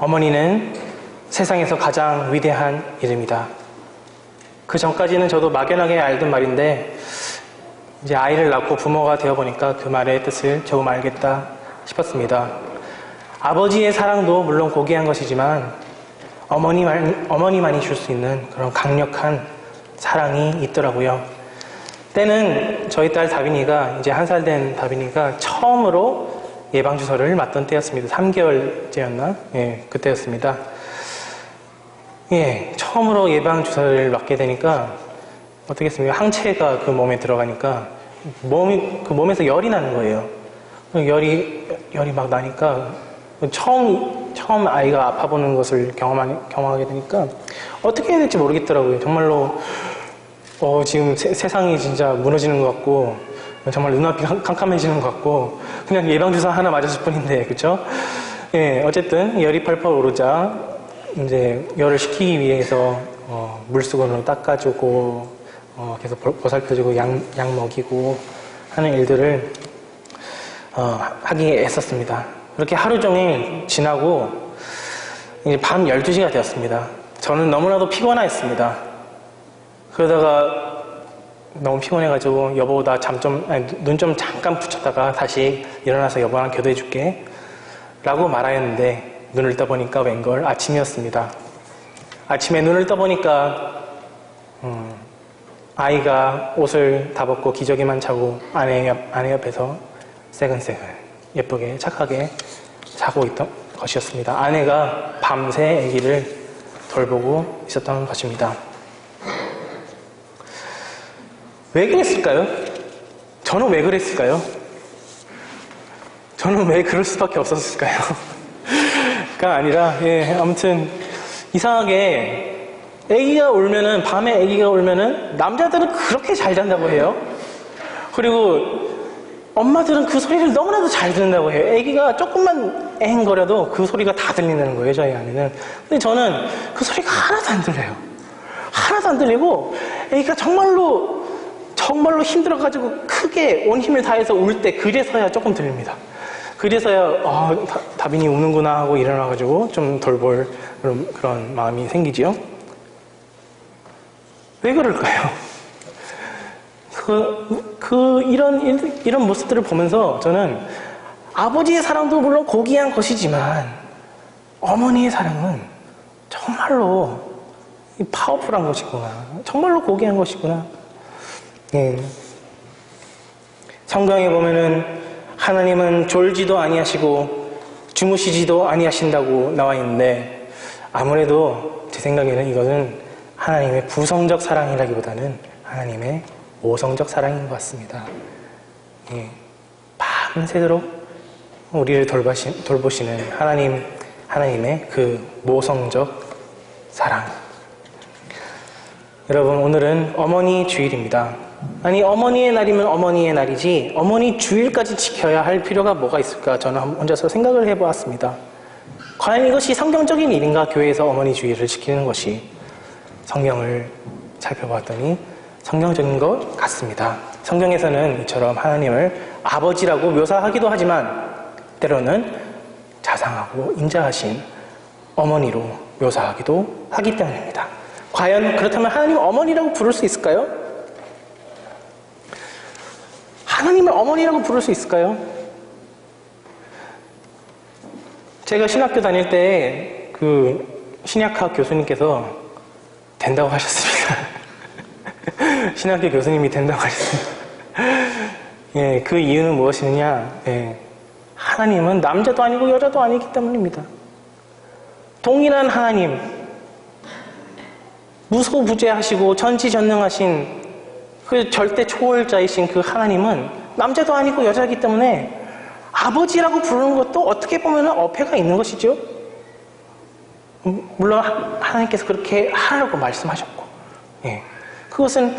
어머니는 세상에서 가장 위대한 이름이다. 그 전까지는 저도 막연하게 알던 말인데 이제 아이를 낳고 부모가 되어보니까 그 말의 뜻을 조금 알겠다 싶었습니다. 아버지의 사랑도 물론 고귀한 것이지만 어머니만이 줄 수 있는 그런 강력한 사랑이 있더라고요. 때는 저희 딸 다빈이가 이제 1살 된 다빈이가 처음으로 예방주사를 맞던 때였습니다. 3개월째였나? 예, 그때였습니다. 예, 처음으로 예방주사를 맞게 되니까 어떻겠습니까? 항체가 그 몸에 들어가니까 그 몸에서 열이 나는 거예요. 열이 막 나니까 처음 아이가 아파 보는 것을 경험하게 되니까 어떻게 해야 될지 모르겠더라고요. 정말로 지금 세상이 진짜 무너지는 것 같고 정말 눈앞이 캄캄해지는 것 같고 그냥 예방주사 하나 맞았을 뿐인데, 그쵸? 예, 어쨌든 열이 펄펄 오르자 이제 열을 식히기 위해서 물수건으로 닦아주고 계속 보살펴주고 약 먹이고 하는 일들을 하기 애썼습니다. 그렇게 하루 종일 지나고 이제 밤 12시가 되었습니다. 저는 너무나도 피곤했습니다. 그러다가 너무 피곤해가지고 여보 나 눈 좀 잠깐 붙였다가 다시 일어나서 여보랑 교도해줄게 라고 말하였는데 눈을 떠보니까 웬걸 아침이었습니다. 아침에 눈을 떠보니까 아이가 옷을 다 벗고 기저귀만 차고 아내 옆에서 새근새근 예쁘게 착하게 자고 있던 것이었습니다. 아내가 밤새 아기를 돌보고 있었던 것입니다. 왜 그랬을까요? 저는 왜 그랬을까요? 저는 왜 그럴 수밖에 없었을까요? 가 아니라, 예, 아무튼 이상하게 밤에 아기가 울면은 남자들은 그렇게 잘 잔다고 해요. 그리고 엄마들은 그 소리를 너무나도 잘 듣는다고 해요. 아기가 조금만 애행거려도 그 소리가 다 들린다는 거예요, 저희 아내는. 근데 저는 그 소리가 하나도 안 들려요. 하나도 안 들리고 아기가 정말로 힘들어가지고 크게 온 힘을 다해서 울 때 그래서야 조금 들립니다. 그래서야 다빈이 우는구나 하고 일어나가지고 좀 돌볼 그런 마음이 생기지요. 왜 그럴까요? 이런 모습들을 보면서 저는 아버지의 사랑도 물론 고귀한 것이지만 어머니의 사랑은 정말로 파워풀한 것이구나. 정말로 고귀한 것이구나. 예. 성경에 보면은 하나님은 졸지도 아니하시고 주무시지도 아니하신다고 나와 있는데 아무래도 제 생각에는 이것은 하나님의 부성적 사랑이라기보다는 하나님의 모성적 사랑인 것 같습니다. 예. 밤새도록 우리를 돌보시는 하나님의 그 모성적 사랑. 여러분, 오늘은 어머니 주일입니다. 아니, 어머니의 날이면 어머니의 날이지 어머니 주일까지 지켜야 할 필요가 뭐가 있을까? 저는 혼자서 생각을 해보았습니다. 과연 이것이 성경적인 일인가? 교회에서 어머니 주일을 지키는 것이. 성경을 살펴봤더니 성경적인 것 같습니다. 성경에서는 이처럼 하나님을 아버지라고 묘사하기도 하지만 때로는 자상하고 인자하신 어머니로 묘사하기도 하기 때문입니다. 과연 그렇다면 하나님 어머니라고 부를 수 있을까요? 하나님을 어머니라고 부를 수 있을까요? 제가 신학교 다닐 때 그 신약학 교수님께서 된다고 하셨습니다. 신학교 교수님이 된다고 하셨습니다. 예, 그 이유는 무엇이냐? 예, 하나님은 남자도 아니고 여자도 아니기 때문입니다. 동일한 하나님, 무소부재하시고 전지전능하신 그 절대 초월자이신 그 하나님은 남자도 아니고 여자이기 때문에 아버지라고 부르는 것도 어떻게 보면 어폐가 있는 것이죠. 물론 하나님께서 그렇게 하라고 말씀하셨고, 예. 그것은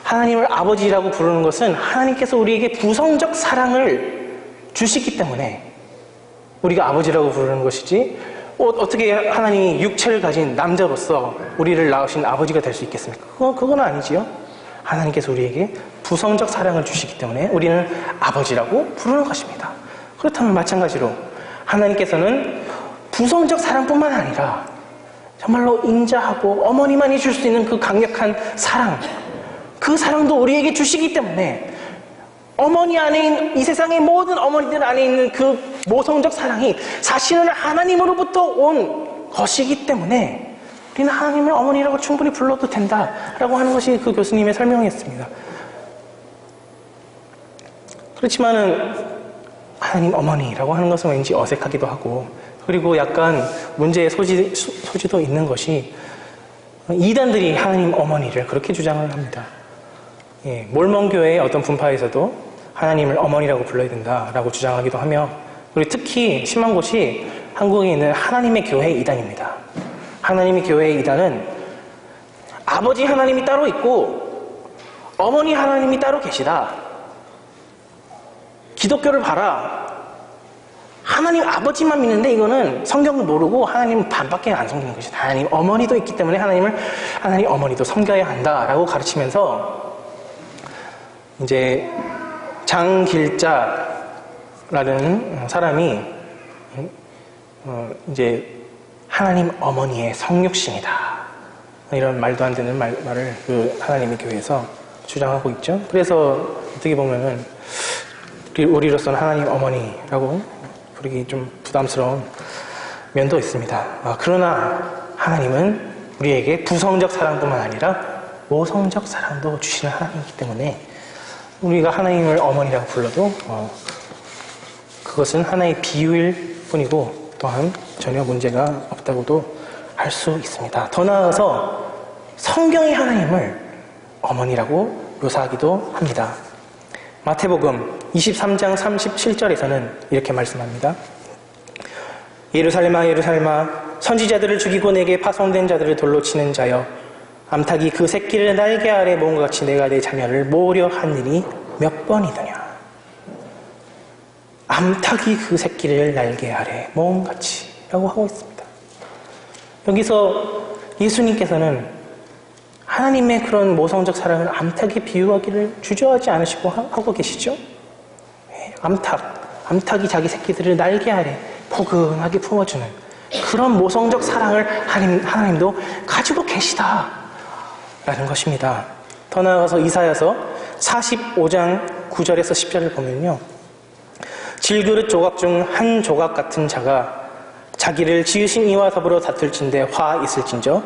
하나님을 아버지라고 부르는 것은 하나님께서 우리에게 부성적 사랑을 주시기 때문에 우리가 아버지라고 부르는 것이지, 어떻게 하나님이 육체를 가진 남자로서 우리를 낳으신 아버지가 될 수 있겠습니까? 그건 아니지요. 하나님께서 우리에게 부성적 사랑을 주시기 때문에 우리는 아버지라고 부르는 것입니다. 그렇다면 마찬가지로 하나님께서는 부성적 사랑뿐만 아니라 정말로 인자하고 어머니만이 줄 수 있는 그 강력한 사랑, 그 사랑도 우리에게 주시기 때문에 어머니 안에 있는, 이 세상의 모든 어머니들 안에 있는 그 모성적 사랑이 사실은 하나님으로부터 온 것이기 때문에 우리는 하나님을 어머니라고 충분히 불러도 된다라고 하는 것이 그 교수님의 설명이었습니다. 그렇지만은 하나님 어머니라고 하는 것은 왠지 어색하기도 하고, 그리고 약간 문제의 소지도 있는 것이 이단들이 하나님 어머니를 그렇게 주장을 합니다. 예, 몰몬교회의 어떤 분파에서도 하나님을 어머니라고 불러야 된다라고 주장하기도 하며, 그리고 특히 심한 곳이 한국에 있는 하나님의 교회 이단입니다. 하나님의 교회 이단은 아버지 하나님이 따로 있고 어머니 하나님이 따로 계시다. 기독교를 봐라. 하나님 아버지만 믿는데 이거는 성경을 모르고 하나님 반밖에 안 섬기는 것이다. 하나님 어머니도 있기 때문에 하나님 어머니도 섬겨야 한다라고 가르치면서 이제 장길자라는 사람이 이제 하나님 어머니의 성육신이다, 이런 말도 안 되는 말을 그 하나님의 교회에서 주장하고 있죠. 그래서 어떻게 보면은 우리로서는 하나님 어머니라고 부르기 좀 부담스러운 면도 있습니다. 그러나 하나님은 우리에게 부성적 사랑뿐만 아니라 모성적 사랑도 주시는 하나님이기 때문에 우리가 하나님을 어머니라고 불러도 그것은 하나의 비유일 뿐이고 또한 전혀 문제가 없다고도 할 수 있습니다. 더 나아가서 성경이 하나님을 어머니라고 묘사하기도 합니다. 마태복음 23장 37절에서는 이렇게 말씀합니다. 예루살렘아 예루살렘아 선지자들을 죽이고 내게 파송된 자들을 돌로 치는 자여, 암탉이 그 새끼를 날개 아래 모은 것 같이 내가 내 자녀를 모으려 한 일이 몇 번이더냐. 암탉이 그 새끼를 날개 아래 모은 것 같이 라고 하고 있습니다. 여기서 예수님께서는 하나님의 그런 모성적 사랑을 암탉에 비유하기를 주저하지 않으시고 하고 계시죠? 암탉이 자기 새끼들을 날개 아래 포근하게 품어주는 그런 모성적 사랑을 하나님도 가지고 계시다라는 것입니다. 더 나아가서 이사야서 45장 9절에서 10절을 보면요, 질그릇 조각 중 한 조각 같은 자가 자기를 지으신 이와 더불어 다툴진대 화 있을진저,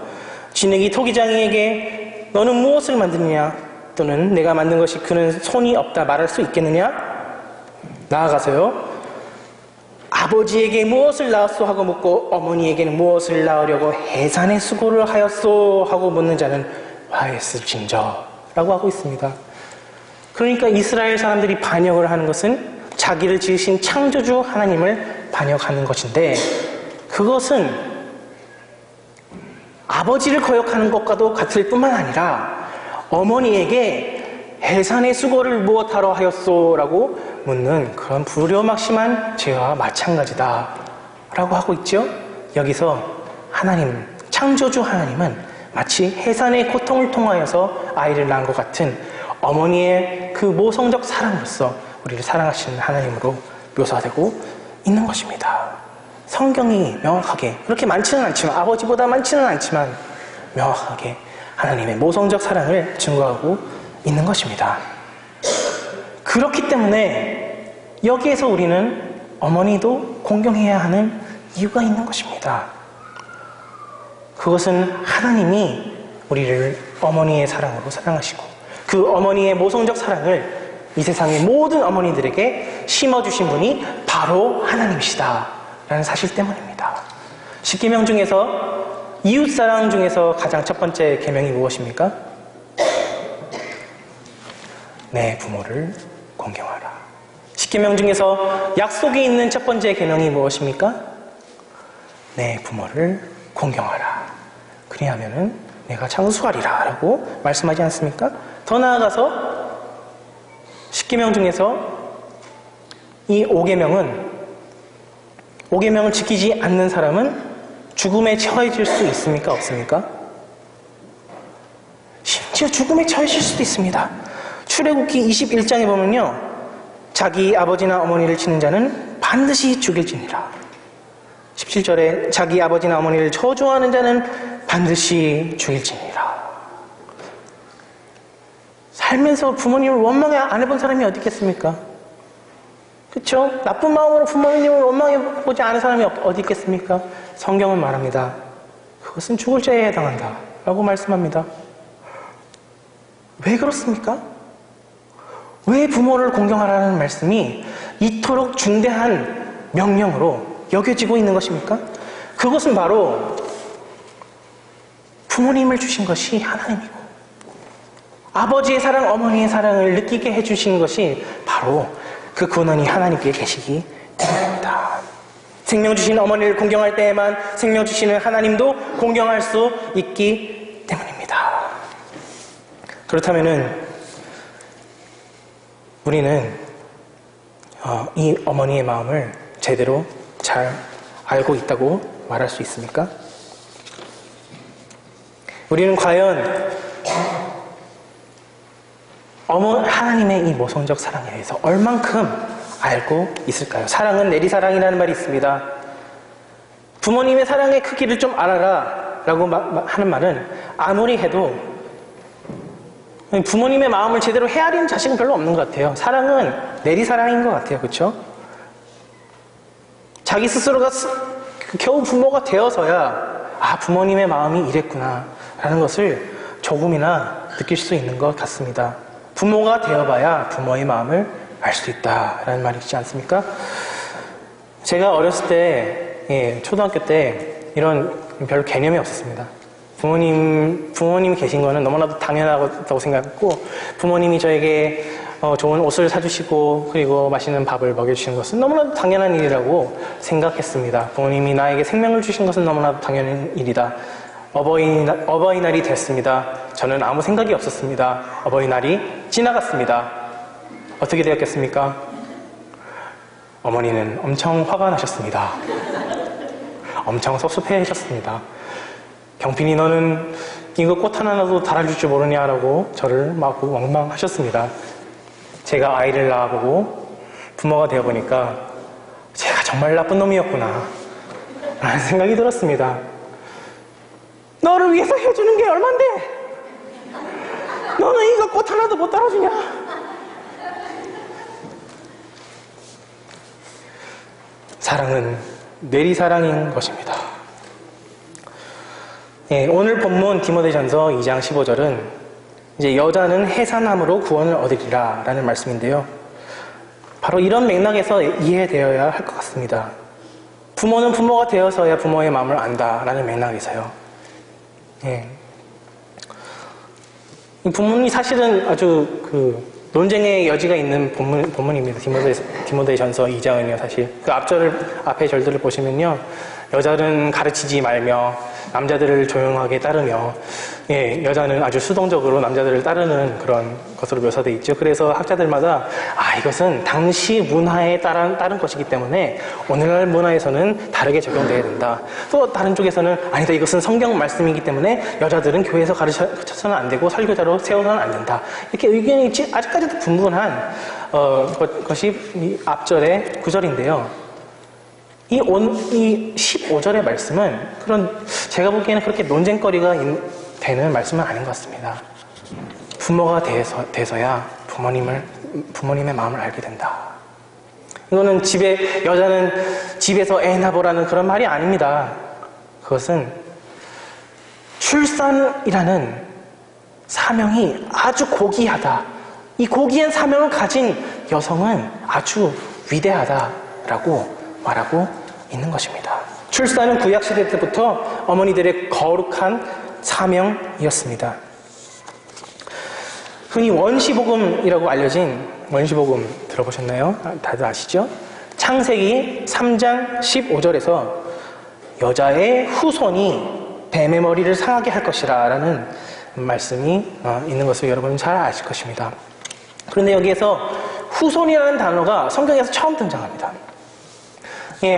진흙이 토기장이에게 너는 무엇을 만드느냐, 또는 내가 만든 것이 그는 손이 없다 말할 수 있겠느냐. 나아가서요, 아버지에게 무엇을 낳았소 하고 묻고 어머니에게는 무엇을 낳으려고 해산의 수고를 하였소 하고 묻는 자는 화했을진저 라고 하고 있습니다. 그러니까 이스라엘 사람들이 반역을 하는 것은 자기를 지으신 창조주 하나님을 반역하는 것인데, 그것은 아버지를 거역하는 것과도 같을 뿐만 아니라 어머니에게 해산의 수고를 무엇하러 하였소 라고 묻는 그런 불효막심한 죄와 마찬가지다 라고 하고 있죠. 여기서 하나님, 창조주 하나님은 마치 해산의 고통을 통하여서 아이를 낳은 것 같은 어머니의 그 모성적 사랑으로서 우리를 사랑하시는 하나님으로 묘사되고 있는 것입니다. 성경이 명확하게, 그렇게 많지는 않지만, 아버지보다 많지는 않지만 명확하게 하나님의 모성적 사랑을 증거하고 있는 것입니다. 그렇기 때문에 여기에서 우리는 어머니도 공경해야 하는 이유가 있는 것입니다. 그것은 하나님이 우리를 어머니의 사랑으로 사랑하시고 그 어머니의 모성적 사랑을 이 세상의 모든 어머니들에게 심어주신 분이 바로 하나님이시다 라는 사실 때문입니다. 10계명 중에서 이웃사랑 중에서 가장 첫 번째 계명이 무엇입니까? 내 부모를 공경하라. 10계명 중에서 약속이 있는 첫 번째 계명이 무엇입니까? 내 부모를 공경하라. 그리하면은 내가 장수하리라 라고 말씀하지 않습니까? 더 나아가서 10계명 중에서 이 5계명을 지키지 않는 사람은 죽음에 처해질 수 있습니까? 없습니까? 심지어 죽음에 처해질 수도 있습니다. 출애굽기 21장에 보면요, 자기 아버지나 어머니를 치는 자는 반드시 죽일지니라. 17절에 자기 아버지나 어머니를 저주하는 자는 반드시 죽일지니라. 살면서 부모님을 원망해 안 해본 사람이 어디 있겠습니까? 그렇죠? 나쁜 마음으로 부모님을 원망해보지 않은 사람이 어디 있겠습니까? 성경은 말합니다. 그것은 죽을 죄에 해당한다 라고 말씀합니다. 왜 그렇습니까? 왜 부모를 공경하라는 말씀이 이토록 중대한 명령으로 여겨지고 있는 것입니까? 그것은 바로 부모님을 주신 것이 하나님이고 아버지의 사랑, 어머니의 사랑을 느끼게 해주신 것이 바로 그 권한이 하나님께 계시기 때문입니다. 생명 주신 어머니를 공경할 때에만 생명 주시는 하나님도 공경할 수 있기 때문입니다. 그렇다면은 우리는 이 어머니의 마음을 제대로 잘 알고 있다고 말할 수 있습니까? 우리는 과연 하나님의 이 모성적 사랑에 대해서 얼만큼 알고 있을까요? 사랑은 내리사랑이라는 말이 있습니다. 부모님의 사랑의 크기를 좀 알아라 라고 하는 말은 아무리 해도 부모님의 마음을 제대로 헤아리는 자식은 별로 없는 것 같아요. 사랑은 내리사랑인 것 같아요. 그렇죠? 자기 스스로가 겨우 부모가 되어서야 부모님의 마음이 이랬구나 라는 것을 조금이나 느낄 수 있는 것 같습니다. 부모가 되어봐야 부모의 마음을 알 수 있다라는 말이 있지 않습니까? 제가 어렸을 때, 초등학교 때 이런 별로 개념이 없었습니다. 부모님이 계신 거는 너무나도 당연하다고 생각했고, 부모님이 저에게 좋은 옷을 사주시고, 그리고 맛있는 밥을 먹여주시는 것은 너무나도 당연한 일이라고 생각했습니다. 부모님이 나에게 생명을 주신 것은 너무나도 당연한 일이다. 어버이날이 됐습니다. 저는 아무 생각이 없었습니다. 어버이날이 지나갔습니다. 어떻게 되었겠습니까? 어머니는 엄청 화가 나셨습니다. 엄청 섭섭해 하셨습니다. 경빈이 너는 이거 꽃 하나라도 달아줄 줄 모르냐라고 저를 막 원망하셨습니다. 제가 아이를 낳아보고 부모가 되어보니까 제가 정말 나쁜 놈이었구나 라는 생각이 들었습니다. 너를 위해서 해주는 게 얼만데 너는 이거 꽃 하나도 못 달아주냐? 사랑은 내리사랑인 것입니다. 오늘 본문 디모데전서 2장 15절은 이제 여자는 해산함으로 구원을 얻으리라 라는 말씀인데요. 바로 이런 맥락에서 이해되어야 할 것 같습니다. 부모는 부모가 되어서야 부모의 마음을 안다라는 맥락에서요. 이 본문이 사실은 아주 논쟁의 여지가 있는 본문입니다. 디모데전서 2장은요, 사실. 앞에 절들을 보시면요, 여자는 가르치지 말며, 남자들을 조용하게 따르며, 여자는 아주 수동적으로 남자들을 따르는 그런 것으로 묘사되어 있죠. 그래서 학자들마다, 이것은 당시 문화에 따른 것이기 때문에 오늘날 문화에서는 다르게 적용돼야 된다. 또 다른 쪽에서는 아니다, 이것은 성경 말씀이기 때문에 여자들은 교회에서 가르쳐서는 안 되고 설교자로 세워서는 안 된다. 이렇게 의견이 아직까지도 분분한 것이 이 앞절의 9절인데요. 이 15절의 말씀은 제가 보기에는 그렇게 논쟁거리가 되는 말씀은 아닌 것 같습니다. 부모가 돼서야 부모님의 마음을 알게 된다. 이거는 여자는 집에서 애 낳아보라는 그런 말이 아닙니다. 그것은 출산이라는 사명이 아주 고귀하다. 이 고귀한 사명을 가진 여성은 아주 위대하다라고 말하고 있는 것입니다. 출산은 구약시대 때부터 어머니들의 거룩한 사명이었습니다. 흔히 원시복음이라고 알려진 원시복음 들어보셨나요? 다들 아시죠? 창세기 3장 15절에서 여자의 후손이 뱀의 머리를 상하게 할 것이라 라는 말씀이 있는 것을 여러분 잘 아실 것입니다. 그런데 여기에서 후손이라는 단어가 성경에서 처음 등장합니다.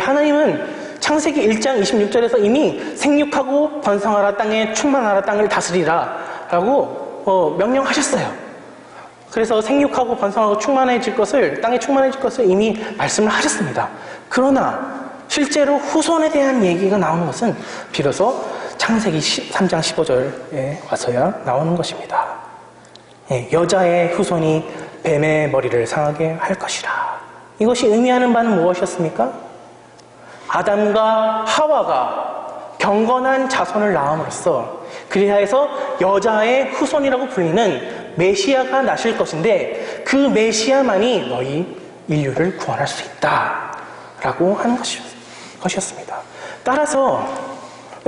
하나님은 창세기 1장 26절에서 이미 생육하고 번성하라, 땅에 충만하라, 땅을 다스리라 라고 명령하셨어요. 그래서 생육하고 번성하고 땅에 충만해질 것을 이미 말씀을 하셨습니다. 그러나 실제로 후손에 대한 얘기가 나오는 것은 비로소 창세기 3장 15절에 와서야 나오는 것입니다. 여자의 후손이 뱀의 머리를 상하게 할 것이라. 이것이 의미하는 바는 무엇이었습니까? 아담과 하와가 경건한 자손을 낳음으로써 그리하여서 여자의 후손이라고 불리는 메시아가 나실 것인데 그 메시아만이 너희 인류를 구원할 수 있다라고 하는 것이었습니다. 따라서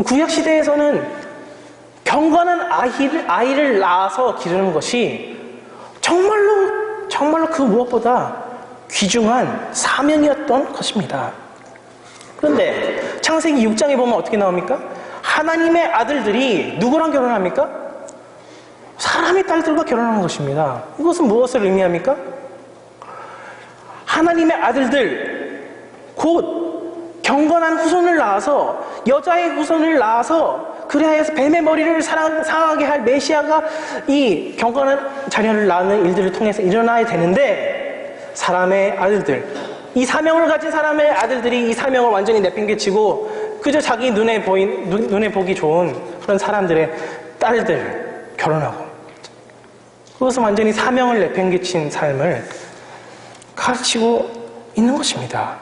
구약시대에서는 경건한 아이를 낳아서 기르는 것이 정말로 그 무엇보다 귀중한 사명이었던 것입니다. 그런데 창세기 6장에 보면 어떻게 나옵니까? 하나님의 아들들이 누구랑 결혼합니까? 사람의 딸들과 결혼하는 것입니다. 이것은 무엇을 의미합니까? 하나님의 아들들, 곧 경건한 후손을 낳아서 여자의 후손을 낳아서 그래야해서 뱀의 머리를 상하게 할 메시아가 이 경건한 자녀를 낳는 일들을 통해서 일어나야 되는데 사람의 아들들, 이 사명을 가진 사람의 아들들이 이 사명을 완전히 내팽개치고 그저 자기 눈에 보기 좋은 그런 사람들의 딸들 결혼하고 그것은 완전히 사명을 내팽개친 삶을 가르치고 있는 것입니다.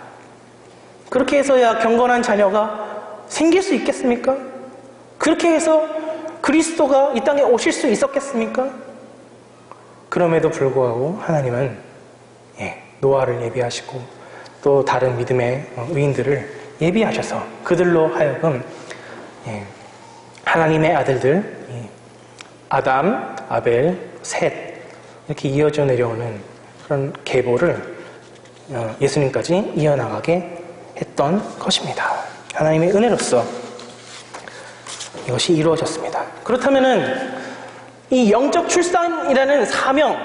그렇게 해서야 경건한 자녀가 생길 수 있겠습니까? 그렇게 해서 그리스도가 이 땅에 오실 수 있었겠습니까? 그럼에도 불구하고 하나님은 노아를 예비하시고 또 다른 믿음의 의인들을 예비하셔서 그들로 하여금 하나님의 아들들 아담, 아벨, 셋 이렇게 이어져 내려오는 그런 계보를 예수님까지 이어나가게 했던 것입니다. 하나님의 은혜로서 이것이 이루어졌습니다. 그렇다면은 이 영적 출산이라는 사명,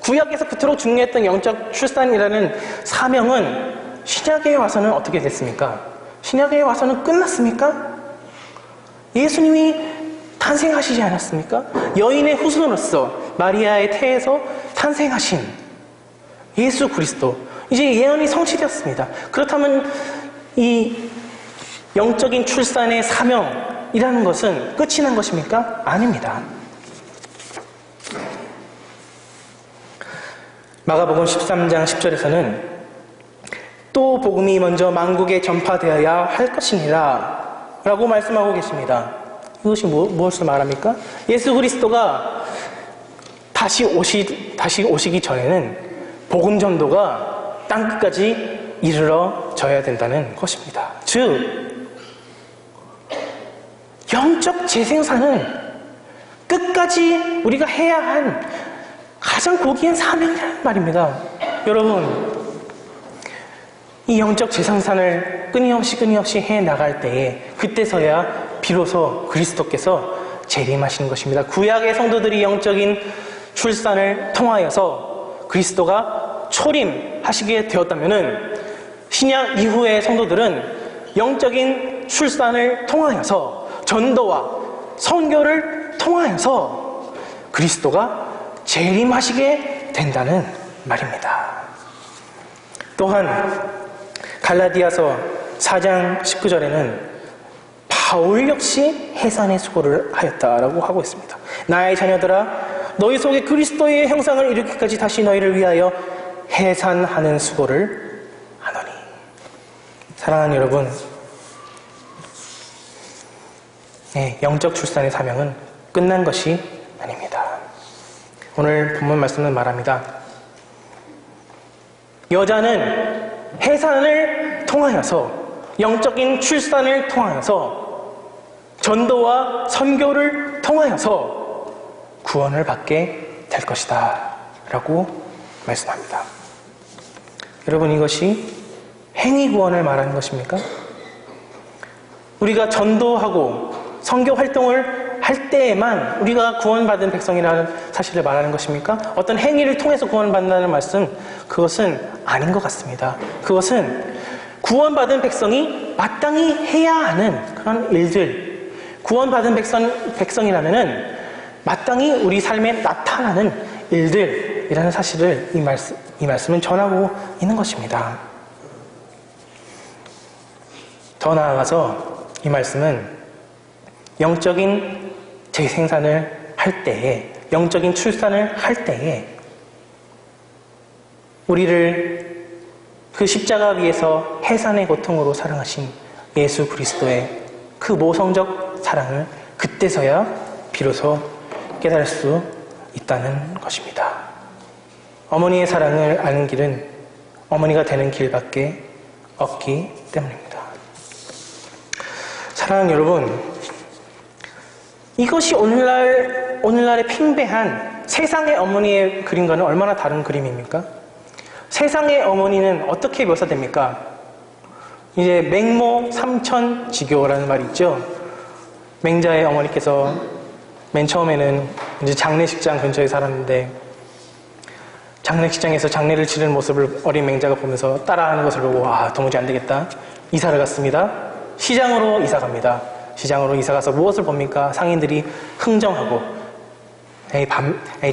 구약에서 그토록 중요했던 영적 출산이라는 사명은 신약에 와서는 어떻게 됐습니까? 신약에 와서는 끝났습니까? 예수님이 탄생하시지 않았습니까? 여인의 후손으로서 마리아의 태에서 탄생하신 예수 그리스도, 이제 예언이 성취되었습니다. 그렇다면 이 영적인 출산의 사명이라는 것은 끝이 난 것입니까? 아닙니다. 마가복음 13장 10절에서는 또 복음이 먼저 만국에 전파되어야 할 것이니라 라고 말씀하고 계십니다. 이것이 무엇을 말합니까? 예수 그리스도가 다시 오시기 전에는 복음 전도가 땅끝까지 이르러져야 된다는 것입니다. 즉 영적 재생산은 끝까지 우리가 해야 한 가장 고귀한 사명이라는 말입니다. 여러분, 이 영적 재생산을 끊임없이 해나갈 때에 그때서야 비로소 그리스도께서 재림하시는 것입니다. 구약의 성도들이 영적인 출산을 통하여서 그리스도가 초림하시게 되었다면 신약 이후의 성도들은 영적인 출산을 통하여서 전도와 선교를 통하여서 그리스도가 재림하시게 된다는 말입니다. 또한 갈라디아서 4장 19절에는 바울 역시 해산의 수고를 하였다라고 하고 있습니다. 나의 자녀들아, 너희 속에 그리스도의 형상을 이루기까지 다시 너희를 위하여 해산하는 수고를 하노니. 사랑하는 여러분, 영적 출산의 사명은 끝난 것이 아닙니다. 오늘 본문 말씀은 말합니다. 여자는 해산을 통하여서 영적인 출산을 통하여서 전도와 선교를 통하여서 구원을 받게 될 것이다 라고 말씀합니다. 여러분, 이것이 행위 구원을 말하는 것입니까? 우리가 전도하고 선교 활동을 할 때에만 우리가 구원받은 백성이라는 사실을 말하는 것입니까? 어떤 행위를 통해서 구원받는다는 말씀, 그것은 아닌 것 같습니다. 그것은 구원받은 백성이 마땅히 해야 하는 그런 일들, 구원받은 백성이라면은 마땅히 우리 삶에 나타나는 일들이라는 사실을 이 말씀은 전하고 있는 것입니다. 더 나아가서 이 말씀은 영적인 재생산을 할 때에, 영적인 출산을 할 때에 우리를 그 십자가 위에서 해산의 고통으로 사랑하신 예수 그리스도의 그 모성적 사랑을 그때서야 비로소 깨달을 수 있다는 것입니다. 어머니의 사랑을 아는 길은 어머니가 되는 길밖에 없기 때문입니다. 사랑하는 여러분, 이것이 오늘날의 팽배한 세상의 어머니의 그림과는 얼마나 다른 그림입니까? 세상의 어머니는 어떻게 묘사됩니까? 이제 맹모 삼천지교라는 말이 있죠. 맹자의 어머니께서 맨 처음에는 이제 장례식장 근처에 살았는데 장례식장에서 장례를 치르는 모습을 어린 맹자가 보면서 따라하는 것을 보고 도무지 안 되겠다. 이사를 갔습니다. 시장으로 이사 갑니다. 시장으로 이사 가서 무엇을 봅니까? 상인들이 흥정하고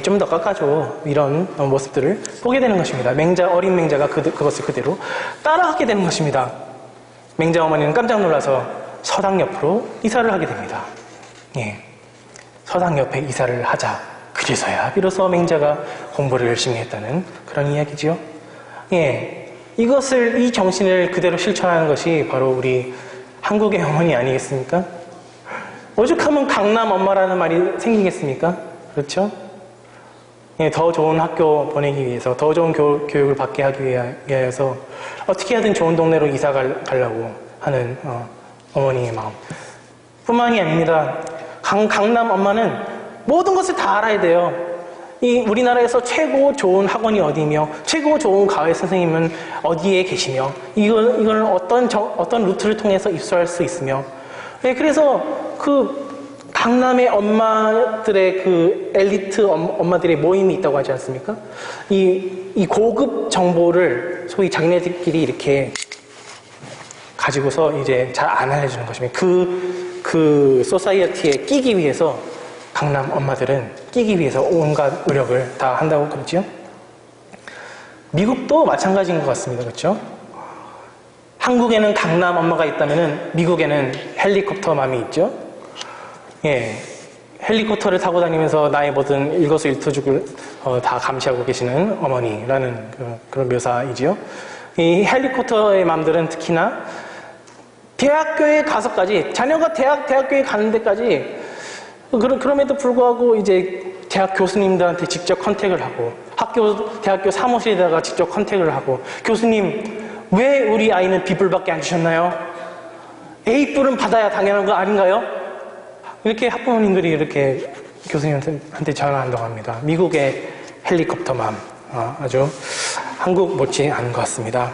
좀 더 깎아줘, 이런 모습들을 보게 되는 것입니다. 어린 맹자가 그것을 그대로 따라하게 되는 것입니다. 맹자 어머니는 깜짝 놀라서 서당 옆으로 이사를 하게 됩니다. 서당 옆에 이사를 하자. 그래서야 비로소 맹자가 공부를 열심히 했다는 그런 이야기지요. 이 정신을 그대로 실천하는 것이 바로 우리 한국의 어머니 아니겠습니까? 오죽하면 강남 엄마라는 말이 생기겠습니까? 그렇죠? 더 좋은 학교 보내기 위해서, 더 좋은 교육을 받게 하기 위해서 어떻게 하든 좋은 동네로 이사 가려고 하는 어머니의 마음 뿐만이 아닙니다. 강남 엄마는 모든 것을 다 알아야 돼요. 우리나라에서 최고 좋은 학원이 어디며, 최고 좋은 가외 선생님은 어디에 계시며, 이걸 어떤 루트를 통해서 입수할 수 있으며, 그래서 그 강남의 엄마들의 그 엘리트 엄마들의 모임이 있다고 하지 않습니까? 이 고급 정보를 소위 장녀들끼리 이렇게 가지고서 이제 잘 안 알려주는 것입니다. 그 소사이어티에 끼기 위해서 강남 엄마들은 끼기 위해서 온갖 노력을 다 한다고 그러지요. 미국도 마찬가지인 것 같습니다. 그렇죠? 한국에는 강남 엄마가 있다면은 미국에는 헬리콥터 맘이 있죠. 헬리콥터를 타고 다니면서 나의 모든 일거수일투족을 다 감시하고 계시는 어머니라는 그런 묘사이지요. 이 헬리콥터의 맘들은 특히나 대학교에 가서까지, 자녀가 대학교에 가는 데까지, 그럼에도 불구하고 이제 대학 교수님들한테 직접 컨택을 하고, 대학교 사무실에다가 직접 컨택을 하고, 교수님, 왜 우리 아이는 B뿔밖에 안 주셨나요? A뿔은 받아야 당연한 거 아닌가요? 이렇게 학부모님들이 이렇게 교수님한테 전화한다고 합니다. 미국의 헬리콥터맘, 아주 한국 못지 않은 것 같습니다.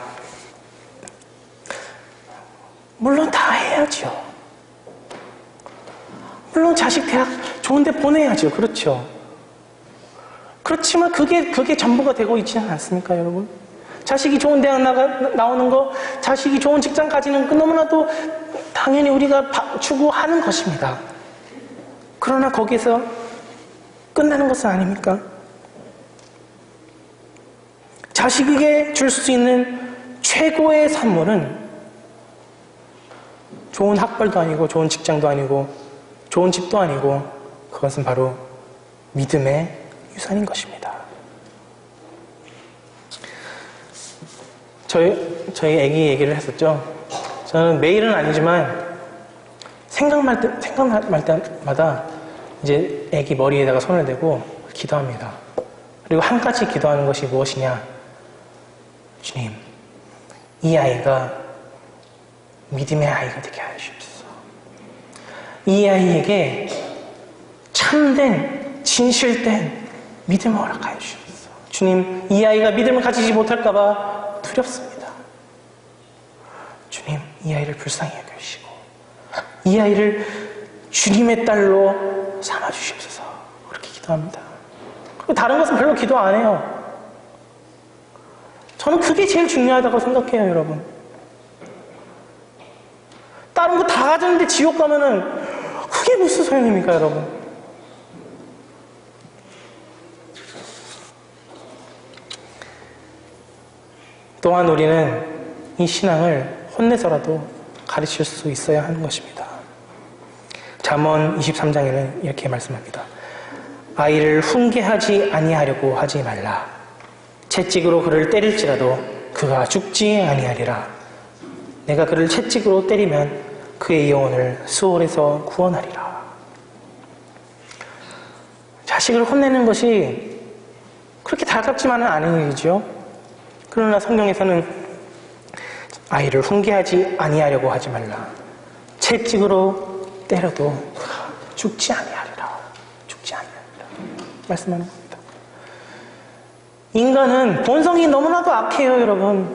물론 다 해야죠. 물론 자식 대학 좋은 데 보내야죠. 그렇죠. 그렇지만 그게 전부가 되고 있지는 않습니까, 여러분? 자식이 좋은 대학 나오는 거, 자식이 좋은 직장 가지는 거 너무나도 당연히 우리가 추구하는 것입니다. 그러나 거기서 끝나는 것은 아닙니까? 자식에게 줄 수 있는 최고의 선물은 좋은 학벌도 아니고, 좋은 직장도 아니고, 좋은 집도 아니고, 그것은 바로 믿음의 유산인 것입니다. 저희 애기 얘기를 했었죠. 저는 매일은 아니지만 생각날 때마다 이제 애기 머리에다가 손을 대고 기도합니다. 그리고 한 가지 기도하는 것이 무엇이냐? 주님, 이 아이가 믿음의 아이가 되게 하여 주옵소서. 이 아이에게 참된, 진실된 믿음을 허락하여 주옵소서. 주님, 이 아이가 믿음을 가지지 못할까봐 두렵습니다. 주님, 이 아이를 불쌍히 여겨주시고 이 아이를 주님의 딸로 삼아주시옵소서. 그렇게 기도합니다. 그리고 다른 것은 별로 기도 안 해요. 저는 그게 제일 중요하다고 생각해요, 여러분. 다른 거 다 가졌는데 지옥 가면은 그게 무슨 소용입니까, 여러분? 또한 우리는 이 신앙을 혼내서라도 가르칠 수 있어야 하는 것입니다. 잠언 23장에는 이렇게 말씀합니다. 아이를 훈계하지 아니하려고 하지 말라. 채찍으로 그를 때릴지라도 그가 죽지 아니하리라. 내가 그를 채찍으로 때리면 그의 영혼을 수월에서 구원하리라. 자식을 혼내는 것이 그렇게 달갑지만은 않은 일이죠. 그러나 성경에서는 아이를 훈계하지 아니하려고 하지 말라. 채찍으로 때려도 죽지 아니하리라. 죽지 아니하리라. 말씀하는 겁니다. 인간은 본성이 너무나도 악해요, 여러분.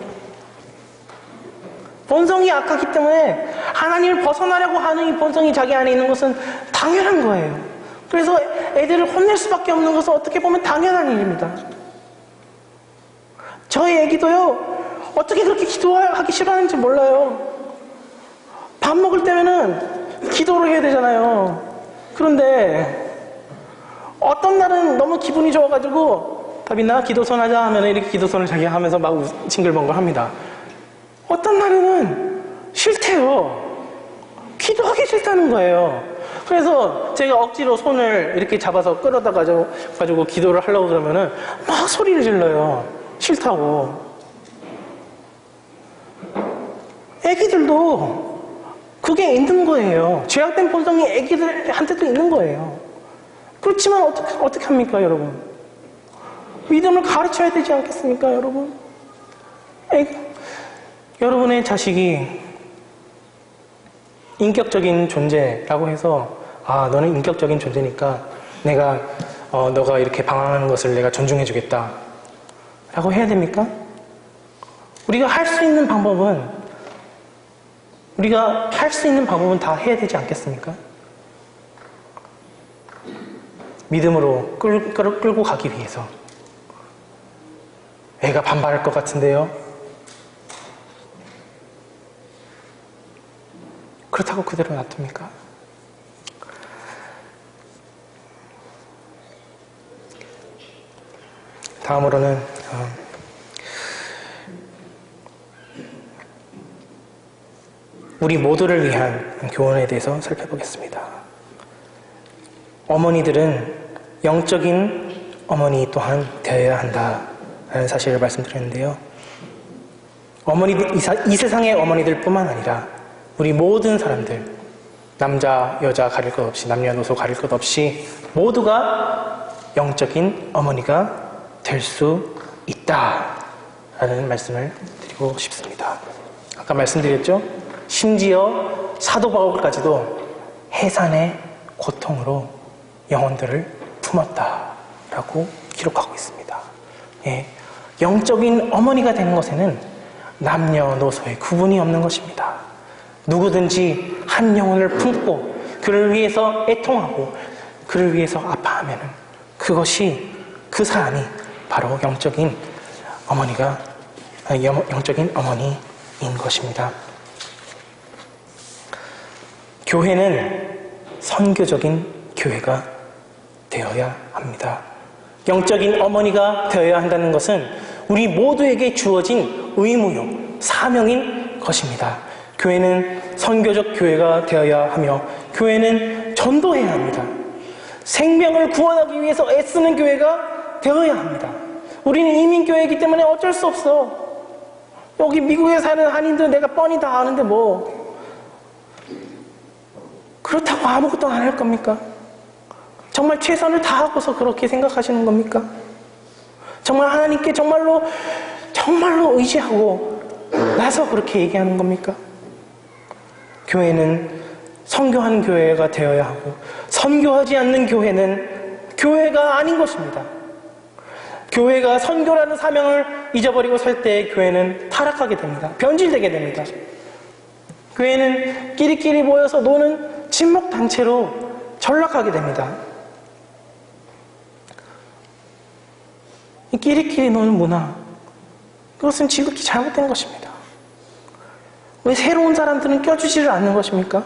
본성이 악하기 때문에 하나님을 벗어나려고 하는 이 본성이 자기 안에 있는 것은 당연한 거예요. 그래서 애들을 혼낼 수밖에 없는 것은 어떻게 보면 당연한 일입니다. 저희 애기도요, 어떻게 그렇게 기도하기 싫어하는지 몰라요. 밥 먹을 때면은 기도를 해야 되잖아요. 그런데 어떤 날은 너무 기분이 좋아가지고 다빈아 기도선 하자 하면 이렇게 기도선을 자기가 하면서 막 징글벙글 합니다. 어떤 날에는 싫대요. 기도하기 싫다는 거예요. 그래서 제가 억지로 손을 이렇게 잡아서 끌어다 가지고 기도를 하려고 그러면은 막 소리를 질러요. 싫다고. 애기들도 그게 있는 거예요. 죄악된 본성이 애기들한테도 있는 거예요. 그렇지만 어떻게 합니까, 여러분? 믿음을 가르쳐야 되지 않겠습니까, 여러분? 여러분의 자식이 인격적인 존재라고 해서 너는 인격적인 존재니까 내가 너가 이렇게 방황하는 것을 내가 존중해 주겠다 라고 해야 됩니까? 우리가 할 수 있는 방법은 다 해야 되지 않겠습니까? 믿음으로 끌고 가기 위해서. 애가 반발할 것 같은데요. 그렇다고 그대로 놔둡니까? 다음으로는 우리 모두를 위한 교훈에 대해서 살펴보겠습니다. 어머니들은 영적인 어머니 또한 되어야 한다라는 사실을 말씀드렸는데요. 이 세상의 어머니들 뿐만 아니라 우리 모든 사람들, 남자, 여자 가릴 것 없이, 남녀노소 가릴 것 없이 모두가 영적인 어머니가 될 수 있다라는 말씀을 드리고 싶습니다. 아까 말씀드렸죠? 심지어 사도 바울까지도 해산의 고통으로 영혼들을 품었다라고 기록하고 있습니다. 예, 영적인 어머니가 되는 것에는 남녀노소의 구분이 없는 것입니다. 누구든지 한 영혼을 품고 그를 위해서 애통하고 그를 위해서 아파하면 그 사람이 바로 영적인 어머니인 것입니다. 교회는 선교적인 교회가 되어야 합니다. 영적인 어머니가 되어야 한다는 것은 우리 모두에게 주어진 의무요, 사명인 것입니다. 교회는 선교적 교회가 되어야 하며 교회는 전도해야 합니다. 생명을 구원하기 위해서 애쓰는 교회가 되어야 합니다. 우리는 이민교회이기 때문에 어쩔 수 없어. 여기 미국에 사는 한인들 내가 뻔히 다 아는데 뭐 그렇다고 아무것도 안 할 겁니까? 정말 최선을 다하고서 그렇게 생각하시는 겁니까? 정말 하나님께 정말로 의지하고 나서 그렇게 얘기하는 겁니까? 교회는 선교하는 교회가 되어야 하고 선교하지 않는 교회는 교회가 아닌 것입니다. 교회가 선교라는 사명을 잊어버리고 살 때 교회는 타락하게 됩니다. 변질되게 됩니다. 교회는 끼리끼리 모여서 노는 친목단체로 전락하게 됩니다. 이 끼리끼리 노는 문화, 그것은 지극히 잘못된 것입니다. 왜 새로운 사람들은 껴주지를 않는 것입니까?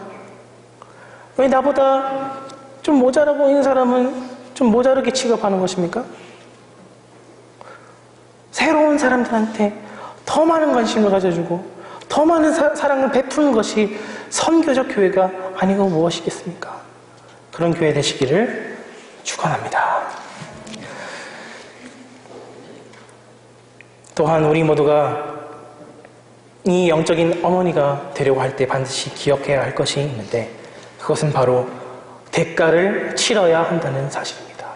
왜 나보다 좀 모자라 보이는 사람은 좀 모자르게 취급하는 것입니까? 새로운 사람들한테 더 많은 관심을 가져주고 더 많은 사랑을 베푸는 것이 선교적 교회가 아니고 무엇이겠습니까? 그런 교회 되시기를 축원합니다. 또한 우리 모두가 이 영적인 어머니가 되려고 할 때 반드시 기억해야 할 것이 있는데, 그것은 바로 대가를 치러야 한다는 사실입니다.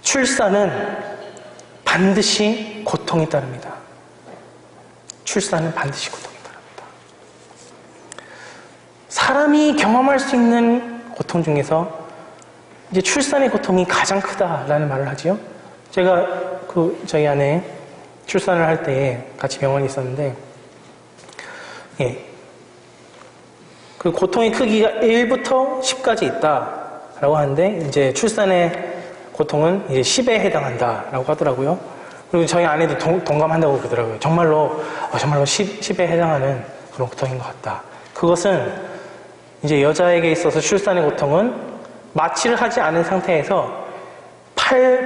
출산은 반드시 고통이 따릅니다. 출산은 반드시 고통이 따릅니다. 사람이 경험할 수 있는 고통 중에서 이제 출산의 고통이 가장 크다라는 말을 하지요. 제가 저희 아내 출산을 할 때 같이 병원에 있었는데, 그 고통의 크기가 1부터 10까지 있다라고 하는데, 이제 출산의 고통은 이제 10에 해당한다라고 하더라고요. 그리고 저희 아내도 동감한다고 그러더라고요. 정말로 10에 해당하는 그런 고통인 것 같다. 그것은 이제 여자에게 있어서 출산의 고통은 마취를 하지 않은 상태에서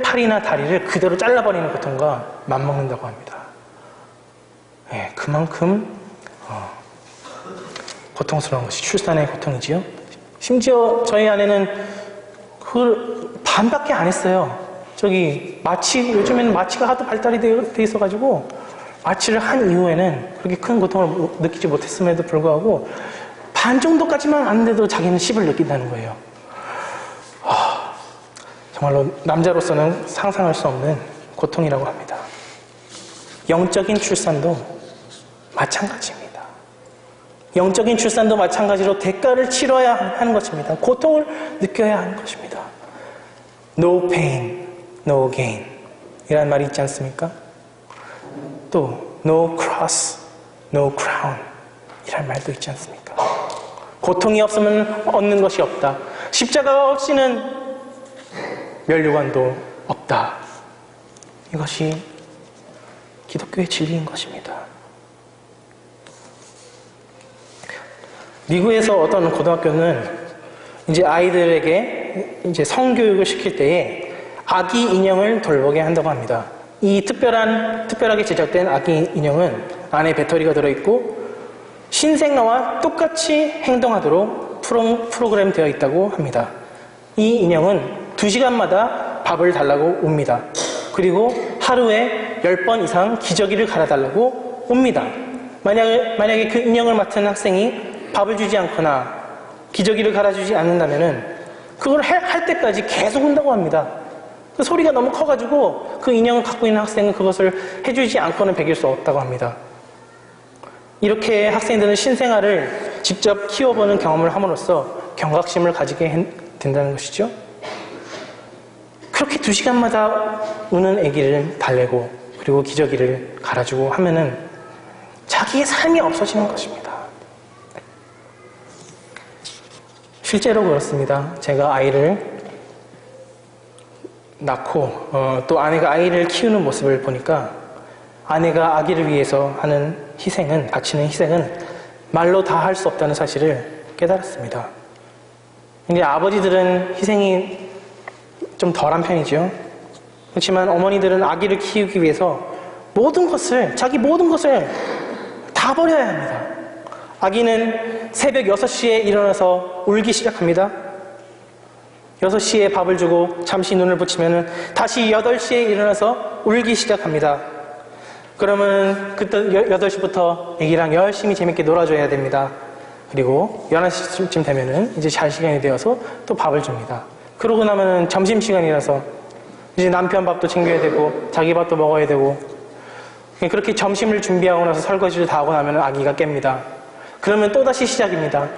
팔이나 다리를 그대로 잘라버리는 고통과 맞먹는다고 합니다. 그만큼 고통스러운 것이 출산의 고통이지요. 심지어 저희 아내는 그걸 반밖에 안 했어요. 요즘에는 마취가 하도 발달이 돼 있어가지고, 마취를 한 이후에는 그렇게 큰 고통을 느끼지 못했음에도 불구하고 반 정도까지만 아는데도 자기는 10을 느낀다는 거예요. 정말로 남자로서는 상상할 수 없는 고통이라고 합니다. 영적인 출산도 마찬가지입니다. 영적인 출산도 마찬가지로 대가를 치러야 하는 것입니다. 고통을 느껴야 하는 것입니다. No pain, no gain 이라는 말이 있지 않습니까? 또 No cross, no crown 이라는 말도 있지 않습니까? 고통이 없으면 얻는 것이 없다. 십자가가 없이는 면류관도 없다. 이것이 기독교의 진리인 것입니다. 미국에서 어떤 고등학교는 이제 아이들에게 이제 성교육을 시킬 때에 아기 인형을 돌보게 한다고 합니다. 이 특별하게 제작된 아기 인형은 안에 배터리가 들어있고 신생아와 똑같이 행동하도록 프로그램 되어 있다고 합니다. 이 인형은 2시간마다 밥을 달라고 옵니다. 그리고 하루에 10번 이상 기저귀를 갈아달라고 옵니다. 만약에 그 인형을 맡은 학생이 밥을 주지 않거나 기저귀를 갈아주지 않는다면은 그걸 할 때까지 계속 온다고 합니다. 그 소리가 너무 커가지고 그 인형을 갖고 있는 학생은 그것을 해주지 않고는 배길 수 없다고 합니다. 이렇게 학생들은 신생아를 직접 키워보는 경험을 함으로써 경각심을 가지게 된다는 것이죠. 그렇게 2시간마다 우는 아기를 달래고 그리고 기저귀를 갈아주고 하면은 자기의 삶이 없어지는 것입니다. 실제로 그렇습니다. 제가 아이를 낳고 또 아내가 아이를 키우는 모습을 보니까 아내가 아기를 위해서 하는 희생은, 바치는 희생은 말로 다 할 수 없다는 사실을 깨달았습니다. 근데 아버지들은 희생이 좀 덜한 편이죠. 그렇지만 어머니들은 아기를 키우기 위해서 자기 모든 것을 다 버려야 합니다. 아기는 새벽 6시에 일어나서 울기 시작합니다. 6시에 밥을 주고 잠시 눈을 붙이면 다시 8시에 일어나서 울기 시작합니다. 그러면 그때 8시부터 아기랑 열심히 재밌게 놀아줘야 됩니다. 그리고 11시쯤 되면은 이제 잘 시간이 되어서 또 밥을 줍니다. 그러고 나면은 점심시간이라서 이제 남편 밥도 챙겨야 되고 자기 밥도 먹어야 되고, 그렇게 점심을 준비하고 나서 설거지를 다 하고 나면 아기가 깹니다. 그러면 또다시 시작입니다.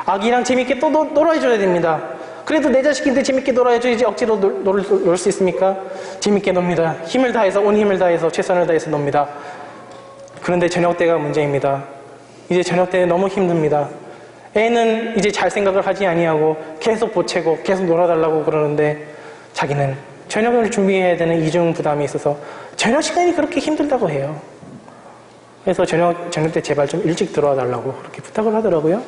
아기랑 재밌게 또 놀아줘야 됩니다. 그래도 내 자식인데 재밌게 놀아야지 억지로 놀 수 있습니까? 재밌게 놉니다. 온 힘을 다해서 최선을 다해서 놉니다. 그런데 저녁 때가 문제입니다. 이제 저녁 때 너무 힘듭니다. 애는 이제 잘 생각을 하지 아니하고 계속 보채고 계속 놀아달라고 그러는데 자기는 저녁을 준비해야 되는 이중 부담이 있어서 저녁 시간이 그렇게 힘들다고 해요. 그래서 저녁 때 제발 좀 일찍 들어와 달라고 그렇게 부탁을 하더라고요.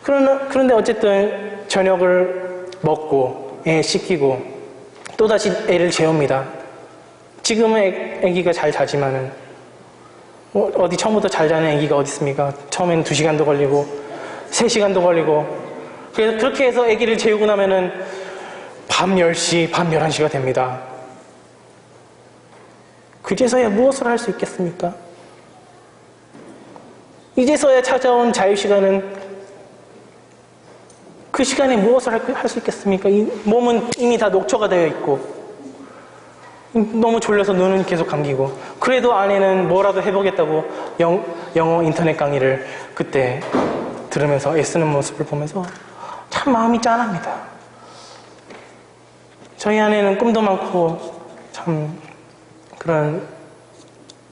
그런데 어쨌든 저녁을 먹고 애 씻기고 또다시 애를 재웁니다. 지금은 애기가 잘 자지만은 어디 처음부터 잘 자는 애기가 어디 있습니까? 처음에는 2시간도 걸리고 3시간도 걸리고, 그래서 그렇게 해서 애기를 재우고 나면은 밤 10시, 밤 11시가 됩니다. 그제서야 무엇을 할 수 있겠습니까? 이제서야 찾아온 자유시간은 그 시간에 무엇을 할 수 있겠습니까? 이 몸은 이미 다 녹초가 되어 있고, 너무 졸려서 눈은 계속 감기고, 그래도 아내는 뭐라도 해보겠다고 영어 인터넷 강의를 그때 들으면서 애쓰는 모습을 보면서 참 마음이 짠합니다. 저희 아내는 꿈도 많고 참 그런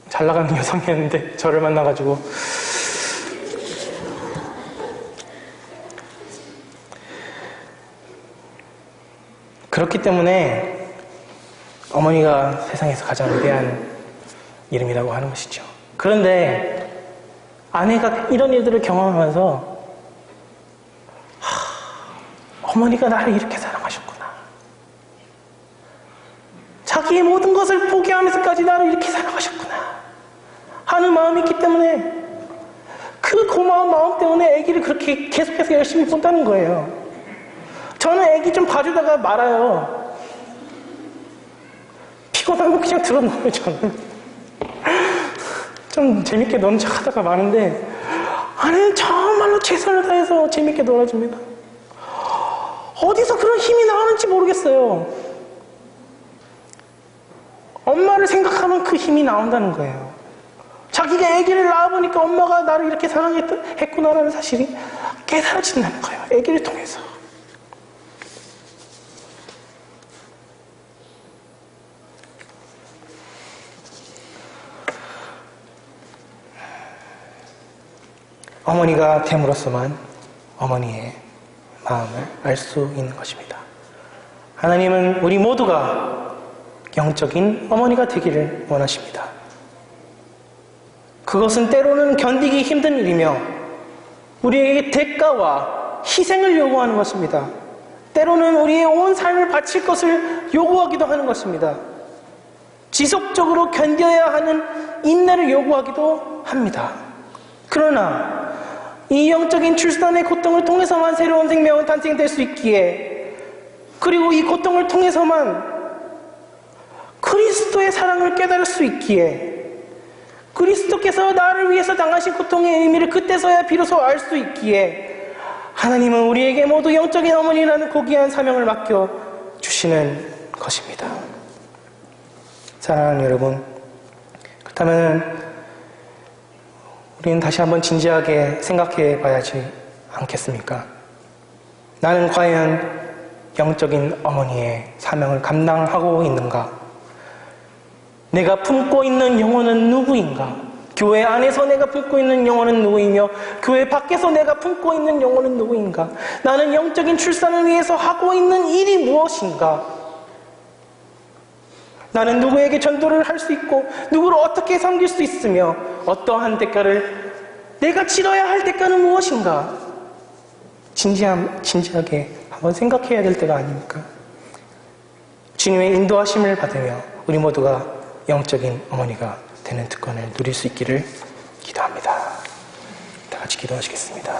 잘 나가는 여성이었는데 저를 만나가지고 그렇기 때문에 어머니가 세상에서 가장 위대한 이름이라고 하는 것이죠. 그런데 아내가 이런 일들을 경험하면서 어머니가 나를 이렇게 사랑하셨구나. 자기의 모든 것을 포기하면서까지 나를 이렇게 사랑하셨구나 하는 마음이 있기 때문에 그 고마운 마음 때문에 아기를 그렇게 계속해서 열심히 본다는 거예요. 저는 아기 좀 봐주다가 말아요. 피곤하면 그냥 들어놓아요. 저는 좀 재밌게 노는 척 하다가 마는데 아내는 정말로 최선을 다해서 재밌게 놀아줍니다. 어디서 그런 힘이 나오는지 모르겠어요. 엄마를 생각하면 그 힘이 나온다는 거예요. 자기가 아기를 낳아보니까 엄마가 나를 이렇게 사랑했구나라는 사실이 깨달아진다는 거예요. 아기를 통해서. 어머니가 됨으로써만 어머니의 마음을 알 수 있는 것입니다. 하나님은 우리 모두가 영적인 어머니가 되기를 원하십니다. 그것은 때로는 견디기 힘든 일이며 우리에게 대가와 희생을 요구하는 것입니다. 때로는 우리의 온 삶을 바칠 것을 요구하기도 하는 것입니다. 지속적으로 견뎌야 하는 인내를 요구하기도 합니다. 그러나 이 영적인 출산의 고통을 통해서만 새로운 생명은 탄생될 수 있기에, 그리고 이 고통을 통해서만 그리스도의 사랑을 깨달을 수 있기에, 그리스도께서 나를 위해서 당하신 고통의 의미를 그때서야 비로소 알 수 있기에 하나님은 우리에게 모두 영적인 어머니라는 고귀한 사명을 맡겨주시는 것입니다. 사랑하는 여러분, 그렇다면 우리는 다시 한번 진지하게 생각해 봐야지 않겠습니까? 나는 과연 영적인 어머니의 사명을 감당하고 있는가? 내가 품고 있는 영혼은 누구인가? 교회 안에서 내가 품고 있는 영혼은 누구이며 교회 밖에서 내가 품고 있는 영혼은 누구인가? 나는 영적인 출산을 위해서 하고 있는 일이 무엇인가? 나는 누구에게 전도를 할 수 있고 누구를 어떻게 섬길 수 있으며 어떠한 대가를 내가 치러야 할 대가는 무엇인가? 진지하게 한번 생각해야 될 때가 아닙니까? 주님의 인도하심을 받으며 우리 모두가 영적인 어머니가 되는 특권을 누릴 수 있기를 기도합니다. 다 같이 기도하시겠습니다.